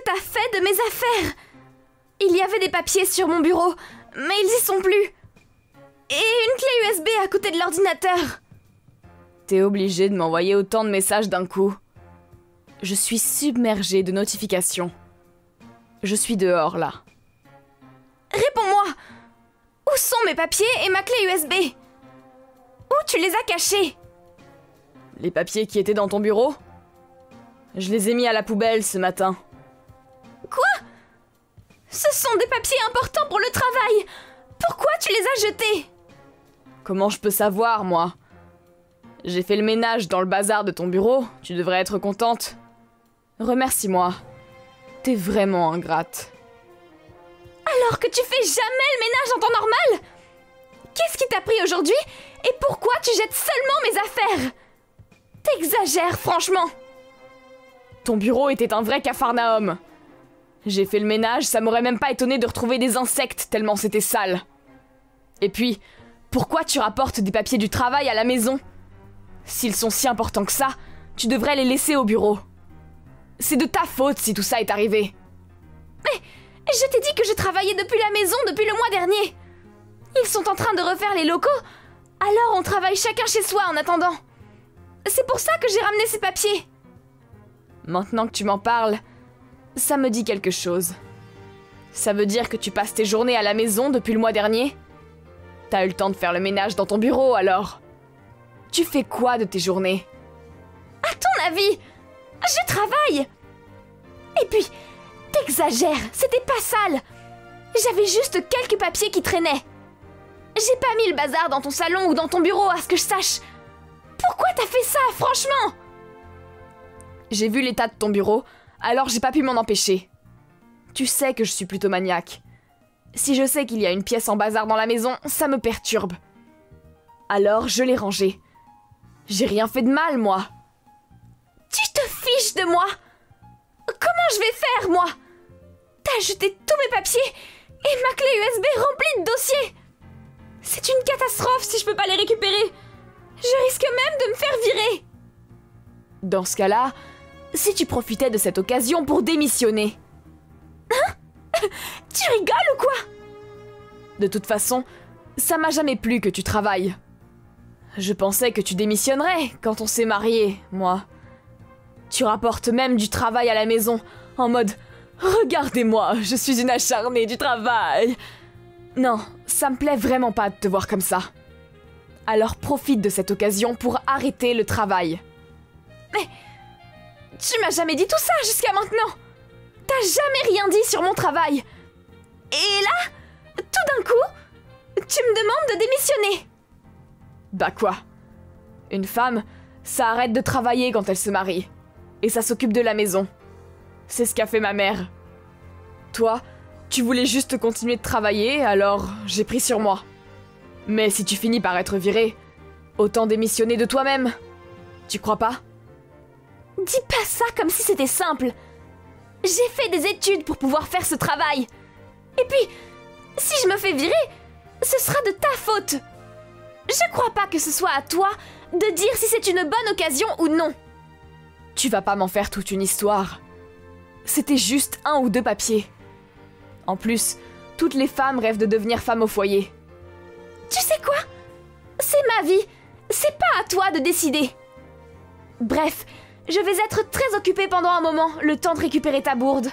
t'as fait de mes affaires? Il y avait des papiers sur mon bureau, mais ils y sont plus. Et une clé USB à côté de l'ordinateur. T'es obligé de m'envoyer autant de messages d'un coup. Je suis submergée de notifications. Je suis dehors, là. Réponds-moi! Où sont mes papiers et ma clé USB? Où tu les as cachés? Les papiers qui étaient dans ton bureau? Je les ai mis à la poubelle ce matin. Quoi? Ce sont des papiers importants pour le travail! Pourquoi tu les as jetés? Comment je peux savoir, moi? J'ai fait le ménage dans le bazar de ton bureau, tu devrais être contente. Remercie-moi. T'es vraiment ingrate. Alors que tu fais jamais le ménage en temps normal? Qu'est-ce qui t'a pris aujourd'hui? Et pourquoi tu jettes seulement mes affaires? T'exagères, franchement. Ton bureau était un vrai capharnaüm. J'ai fait le ménage, ça m'aurait même pas étonné de retrouver des insectes tellement c'était sale. Et puis, pourquoi tu rapportes des papiers du travail à la maison? S'ils sont si importants que ça, tu devrais les laisser au bureau. C'est de ta faute si tout ça est arrivé. Mais je t'ai dit que je travaillais depuis la maison depuis le mois dernier. Ils sont en train de refaire les locaux, alors on travaille chacun chez soi en attendant. C'est pour ça que j'ai ramené ces papiers. Maintenant que tu m'en parles, ça me dit quelque chose. Ça veut dire que tu passes tes journées à la maison depuis le mois dernier? T'as eu le temps de faire le ménage dans ton bureau, alors? Tu fais quoi de tes journées? À ton avis, je travaille. Et puis, t'exagères, c'était pas sale. J'avais juste quelques papiers qui traînaient. J'ai pas mis le bazar dans ton salon ou dans ton bureau, à ce que je sache. Pourquoi t'as fait ça, franchement? J'ai vu l'état de ton bureau, alors j'ai pas pu m'en empêcher. Tu sais que je suis plutôt maniaque. Si je sais qu'il y a une pièce en bazar dans la maison, ça me perturbe. Alors je l'ai rangée. J'ai rien fait de mal, moi. Tu te fiches de moi? Comment je vais faire, moi? T'as jeté tous mes papiers et ma clé USB remplie de dossiers. C'est une catastrophe si je peux pas les récupérer. Je risque même de me faire virer. Dans ce cas-là, si tu profitais de cette occasion pour démissionner. Hein? Tu rigoles ou quoi? De toute façon, ça m'a jamais plu que tu travailles. Je pensais que tu démissionnerais quand on s'est mariés, moi. Tu rapportes même du travail à la maison, en mode « Regardez-moi, je suis une acharnée du travail !» Non, ça me plaît vraiment pas de te voir comme ça. Alors profite de cette occasion pour arrêter le travail. Mais tu m'as jamais dit tout ça jusqu'à maintenant. T'as jamais rien dit sur mon travail. Et là, tout d'un coup, tu me demandes de démissionner. Bah quoi? Une femme, ça arrête de travailler quand elle se marie. Et ça s'occupe de la maison. C'est ce qu'a fait ma mère. Toi, tu voulais juste continuer de travailler, alors j'ai pris sur moi. Mais si tu finis par être viré, autant démissionner de toi-même. Tu crois pas? Dis pas ça comme si c'était simple. J'ai fait des études pour pouvoir faire ce travail. Et puis, si je me fais virer, ce sera de ta faute. Je crois pas que ce soit à toi de dire si c'est une bonne occasion ou non. Tu vas pas m'en faire toute une histoire. C'était juste 1 ou 2 papiers. En plus, toutes les femmes rêvent de devenir femme au foyer. Tu sais quoi? C'est ma vie. C'est pas à toi de décider. Bref, je vais être très occupée pendant un moment, le temps de récupérer ta bourde.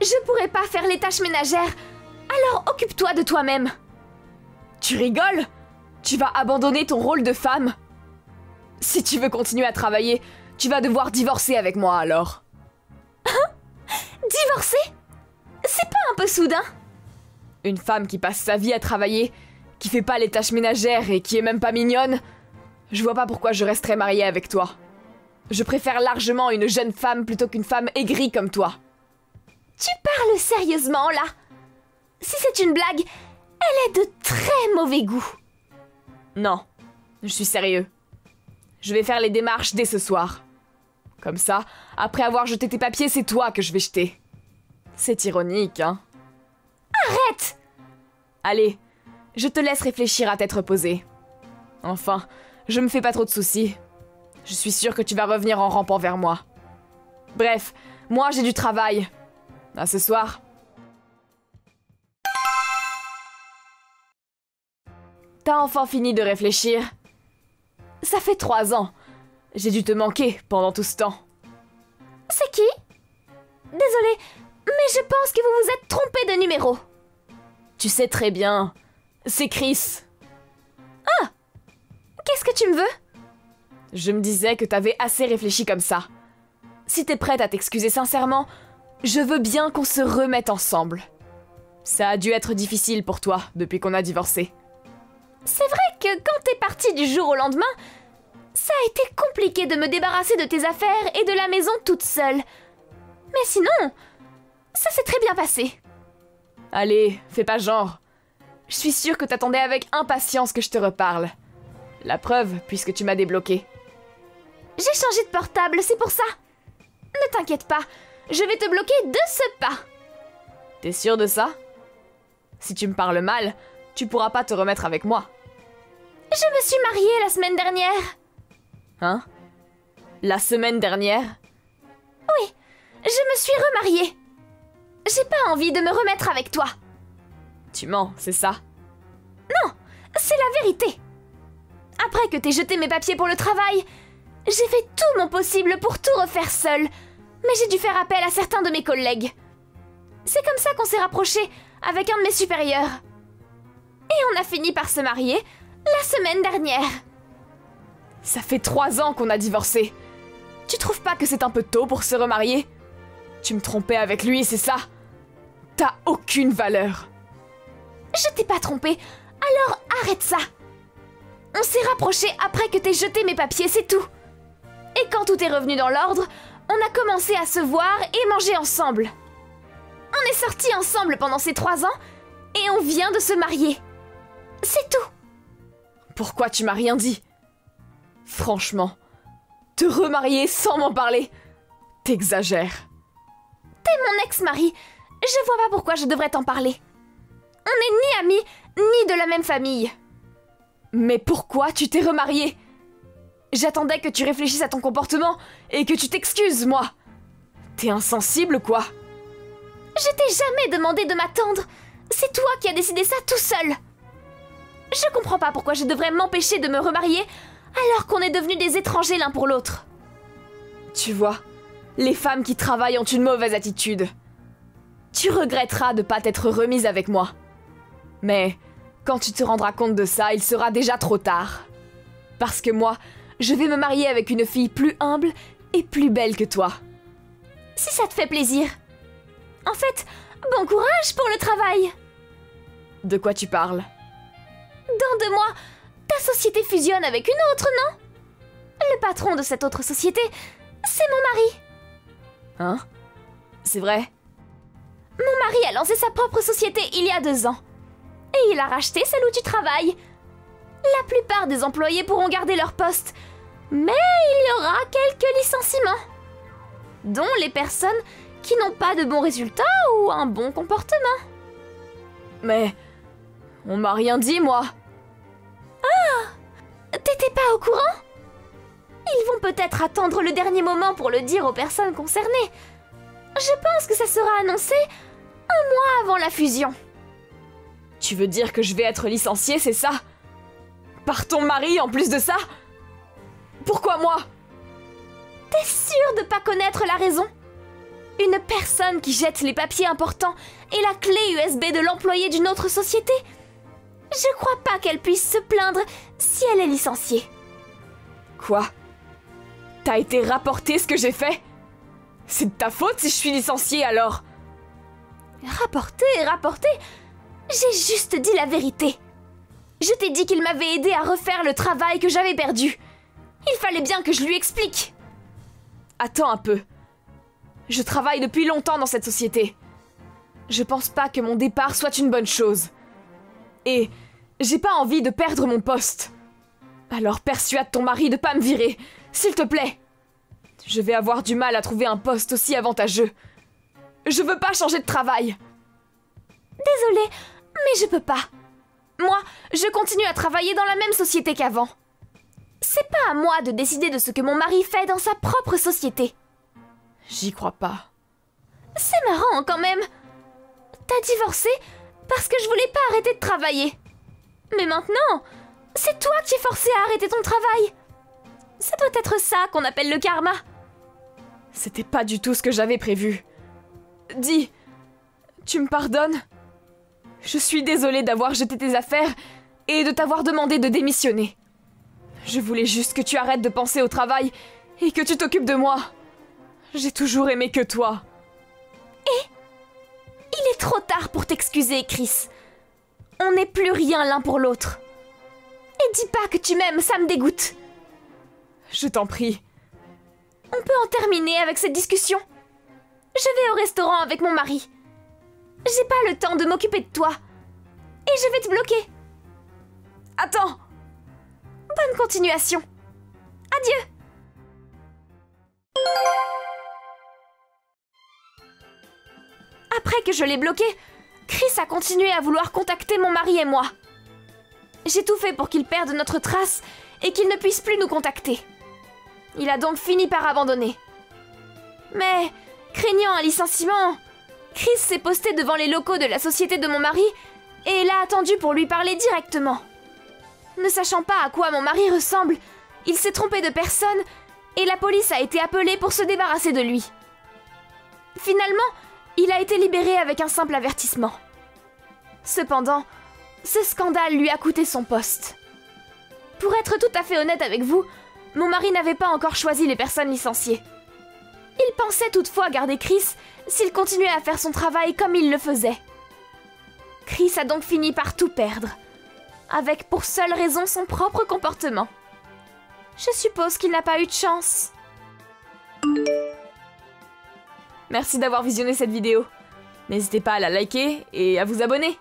Je pourrai pas faire les tâches ménagères, alors occupe-toi de toi-même. Tu rigoles? Tu vas abandonner ton rôle de femme? Si tu veux continuer à travailler, tu vas devoir divorcer avec moi alors. Hein? Divorcer? C'est pas un peu soudain? Une femme qui passe sa vie à travailler, qui fait pas les tâches ménagères et qui est même pas mignonne, je vois pas pourquoi je resterais mariée avec toi. Je préfère largement une jeune femme plutôt qu'une femme aigrie comme toi. Tu parles sérieusement, là? Si c'est une blague, elle est de très mauvais goût. Non, je suis sérieux. Je vais faire les démarches dès ce soir. Comme ça, après avoir jeté tes papiers, c'est toi que je vais jeter. C'est ironique, hein? Arrête! Allez, je te laisse réfléchir à tête reposée. Enfin, je me fais pas trop de soucis. Je suis sûre que tu vas revenir en rampant vers moi. Bref, moi j'ai du travail. À ce soir. T'as enfin fini de réfléchir? Ça fait 3 ans. J'ai dû te manquer pendant tout ce temps. C'est qui? Désolée, mais je pense que vous vous êtes trompé de numéro. Tu sais très bien. C'est Chris. Ah! Qu'est-ce que tu me veux? Je me disais que t'avais assez réfléchi comme ça. Si t'es prête à t'excuser sincèrement, je veux bien qu'on se remette ensemble. Ça a dû être difficile pour toi depuis qu'on a divorcé. C'est vrai que quand t'es partie du jour au lendemain, ça a été compliqué de me débarrasser de tes affaires et de la maison toute seule. Mais sinon, ça s'est très bien passé. Allez, fais pas genre. Je suis sûre que t'attendais avec impatience que je te reparle. La preuve, puisque tu m'as débloqué. J'ai changé de portable, c'est pour ça. Ne t'inquiète pas, je vais te bloquer de ce pas. T'es sûre de ça? Si tu me parles mal, tu pourras pas te remettre avec moi. Je me suis mariée la semaine dernière. Hein? La semaine dernière? Oui, je me suis remariée. J'ai pas envie de me remettre avec toi. Tu mens, c'est ça? Non, c'est la vérité. Après que t'aies jeté mes papiers pour le travail, j'ai fait tout mon possible pour tout refaire seule, mais j'ai dû faire appel à certains de mes collègues. C'est comme ça qu'on s'est rapprochés avec un de mes supérieurs. Et on a fini par se marier la semaine dernière. Ça fait 3 ans qu'on a divorcé. Tu trouves pas que c'est un peu tôt pour se remarier? Tu me trompais avec lui, c'est ça? T'as aucune valeur. Je t'ai pas trompée, alors arrête ça. On s'est rapprochés après que t'aies jeté mes papiers, c'est tout. Et quand tout est revenu dans l'ordre, on a commencé à se voir et manger ensemble. On est sortis ensemble pendant ces 3 ans et on vient de se marier. C'est tout. Pourquoi tu m'as rien dit? Franchement, te remarier sans m'en parler, t'exagères. T'es mon ex-mari, je vois pas pourquoi je devrais t'en parler. On n'est ni amis, ni de la même famille. Mais pourquoi tu t'es remariée? J'attendais que tu réfléchisses à ton comportement et que tu t'excuses, moi. T'es insensible, quoi? Je t'ai jamais demandé de m'attendre. C'est toi qui as décidé ça tout seul. Je comprends pas pourquoi je devrais m'empêcher de me remarier alors qu'on est devenus des étrangers l'un pour l'autre. Tu vois, les femmes qui travaillent ont une mauvaise attitude. Tu regretteras de pas t'être remise avec moi. Mais quand tu te rendras compte de ça, il sera déjà trop tard. Parce que moi, je vais me marier avec une fille plus humble et plus belle que toi. Si ça te fait plaisir. En fait, bon courage pour le travail. De quoi tu parles? Dans 2 mois, ta société fusionne avec une autre, non? Le patron de cette autre société, c'est mon mari. Hein? C'est vrai? Mon mari a lancé sa propre société il y a 2 ans. Et il a racheté celle où tu travailles. La plupart des employés pourront garder leur poste, mais il y aura quelques licenciements. Dont les personnes qui n'ont pas de bons résultats ou un bon comportement. Mais on m'a rien dit, moi. Ah! T'étais pas au courant? Ils vont peut-être attendre le dernier moment pour le dire aux personnes concernées. Je pense que ça sera annoncé 1 mois avant la fusion. Tu veux dire que je vais être licenciée, c'est ça? Par ton mari, en plus de ça? Pourquoi moi? T'es sûre de pas connaître la raison? Une personne qui jette les papiers importants et la clé USB de l'employé d'une autre société? Je crois pas qu'elle puisse se plaindre si elle est licenciée. Quoi? T'as été rapporté ce que j'ai fait? C'est de ta faute si je suis licenciée, alors? Rapporté, j'ai juste dit la vérité. Je t'ai dit qu'il m'avait aidé à refaire le travail que j'avais perdu. Il fallait bien que je lui explique. Attends un peu. Je travaille depuis longtemps dans cette société. Je pense pas que mon départ soit une bonne chose. Et j'ai pas envie de perdre mon poste. Alors persuade ton mari de pas me virer, s'il te plaît. Je vais avoir du mal à trouver un poste aussi avantageux. Je veux pas changer de travail. Désolée, mais je peux pas. Moi, je continue à travailler dans la même société qu'avant. C'est pas à moi de décider de ce que mon mari fait dans sa propre société. J'y crois pas. C'est marrant quand même. T'as divorcé parce que je voulais pas arrêter de travailler. Mais maintenant, c'est toi qui es forcé à arrêter ton travail. Ça doit être ça qu'on appelle le karma. C'était pas du tout ce que j'avais prévu. Dis, tu me pardonnes? Je suis désolée d'avoir jeté tes affaires et de t'avoir demandé de démissionner. Je voulais juste que tu arrêtes de penser au travail et que tu t'occupes de moi. J'ai toujours aimé que toi. Et il est trop tard pour t'excuser, Chris. On n'est plus rien l'un pour l'autre. Et dis pas que tu m'aimes, ça me dégoûte. Je t'en prie. On peut en terminer avec cette discussion. Je vais au restaurant avec mon mari. J'ai pas le temps de m'occuper de toi. Et je vais te bloquer. Attends! Bonne continuation. Adieu. Après que je l'ai bloqué, Chris a continué à vouloir contacter mon mari et moi. J'ai tout fait pour qu'il perde notre trace et qu'il ne puisse plus nous contacter. Il a donc fini par abandonner. Mais, craignant un licenciement, Chris s'est posté devant les locaux de la société de mon mari et l'a attendu pour lui parler directement. Ne sachant pas à quoi mon mari ressemble, il s'est trompé de personne et la police a été appelée pour se débarrasser de lui. Finalement, il a été libéré avec un simple avertissement. Cependant, ce scandale lui a coûté son poste. Pour être tout à fait honnête avec vous, mon mari n'avait pas encore choisi les personnes licenciées. Il pensait toutefois garder Chris s'il continuait à faire son travail comme il le faisait. Chris a donc fini par tout perdre, avec pour seule raison son propre comportement. Je suppose qu'il n'a pas eu de chance. Merci d'avoir visionné cette vidéo. N'hésitez pas à la liker et à vous abonner.